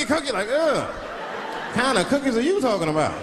cookie, like, ugh. Kind of cookies are you talking about?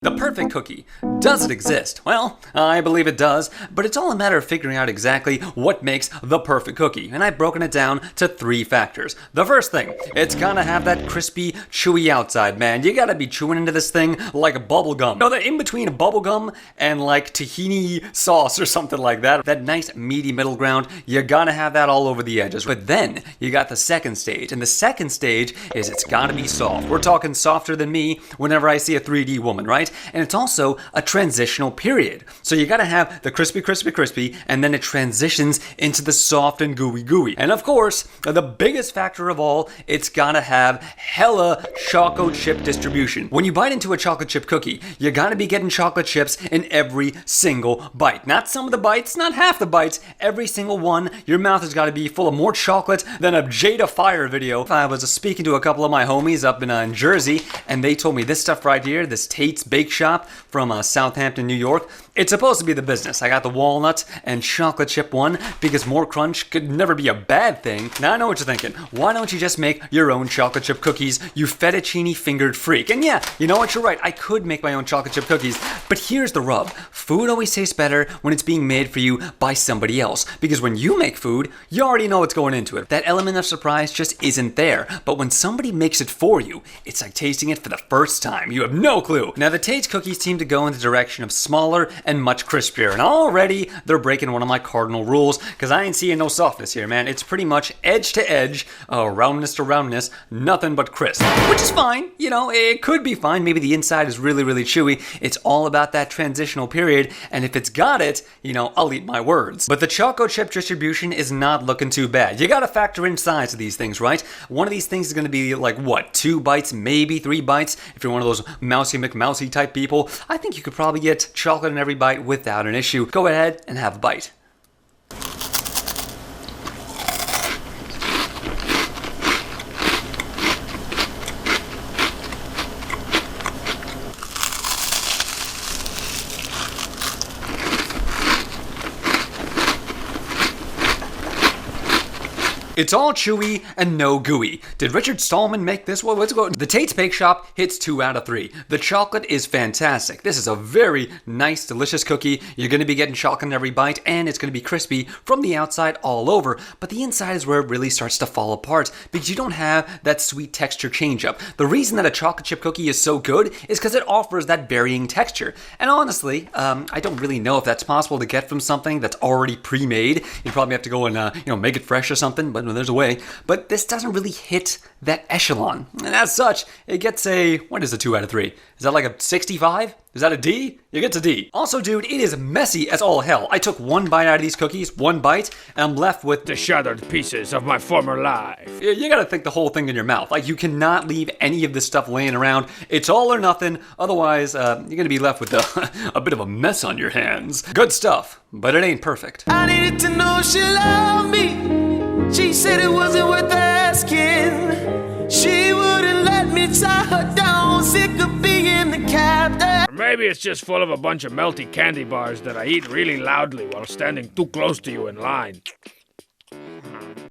The perfect cookie. Does it exist? Well, I believe it does, but it's all a matter of figuring out exactly what makes the perfect cookie, and I've broken it down to 3 factors. The first thing, it's gotta have that crispy, chewy outside, man. You gotta be chewing into this thing like a bubble gum. No, the in between a bubble gum and like tahini sauce or something like that. That nice meaty middle ground, you gotta have that all over the edges. But then, you got the second stage, and the second stage is it's gotta be soft. We're talking softer than me whenever I see a 3D woman, right? And it's also a transitional period. So you gotta have the crispy, crispy, crispy, and then it transitions into the soft and gooey, gooey. And of course, the biggest factor of all, it's gotta have hella chocolate chip distribution. When you bite into a chocolate chip cookie, you gotta be getting chocolate chips in every single bite. Not some of the bites, not half the bites, every single one. Your mouth has gotta be full of more chocolate than a Jada Fire video. I was speaking to a couple of my homies up in Jersey, and they told me this stuff right here, this Tate's Bake Shop from Southampton, New York. It's supposed to be the business. I got the walnut and chocolate chip one because more crunch could never be a bad thing. Now I know what you're thinking. Why don't you just make your own chocolate chip cookies, you fettuccine fingered freak? And yeah, you know what, you're right. I could make my own chocolate chip cookies, but here's the rub. Food always tastes better when it's being made for you by somebody else, because when you make food, you already know what's going into it. That element of surprise just isn't there. But when somebody makes it for you, it's like tasting it for the first time. You have no clue. Now the Tate's cookies seem to go in the direction of smaller and much crispier, and already they're breaking one of my cardinal rules, because I ain't seeing no softness here, man. It's pretty much edge to edge, roundness to roundness, nothing but crisp, which is fine. You know, it could be fine. Maybe the inside is really, really chewy. It's all about that transitional period, and if it's got it, you know, I'll eat my words. But the choco chip distribution is not looking too bad. You gotta factor in size of these things, right? One of these things is gonna be like, what, 2 bites, maybe 3 bites? If you're one of those Mousy McMousy type people, I think you could probably get chocolate in every bite without an issue. Go ahead and have a bite. It's all chewy and no gooey. Did Richard Stallman make this? What's going on? The Tate's Bake Shop hits 2 out of 3. The chocolate is fantastic. This is a very nice, delicious cookie. You're going to be getting chocolate in every bite, and it's going to be crispy from the outside all over. But the inside is where it really starts to fall apart, because you don't have that sweet texture change up. The reason that a chocolate chip cookie is so good is because it offers that varying texture. And honestly, I don't really know if that's possible to get from something that's already pre-made. You probably have to go and make it fresh or something, but there's a way. But this doesn't really hit that echelon. And as such, it gets a, what is a 2 out of 3? Is that like a 65? Is that a D? It gets a D. Also, dude, it is messy as all hell. I took 1 bite out of these cookies, 1 bite, and I'm left with the shattered pieces of my former life. You gotta think the whole thing in your mouth. Like, you cannot leave any of this stuff laying around. It's all or nothing. Otherwise, you're gonna be left with a bit of a mess on your hands. Good stuff, but it ain't perfect. I needed to know she loved me. She said it wasn't worth asking. She wouldn't let me tie her down, sick of being the captain. Or maybe it's just full of a bunch of melty candy bars that I eat really loudly while standing too close to you in line.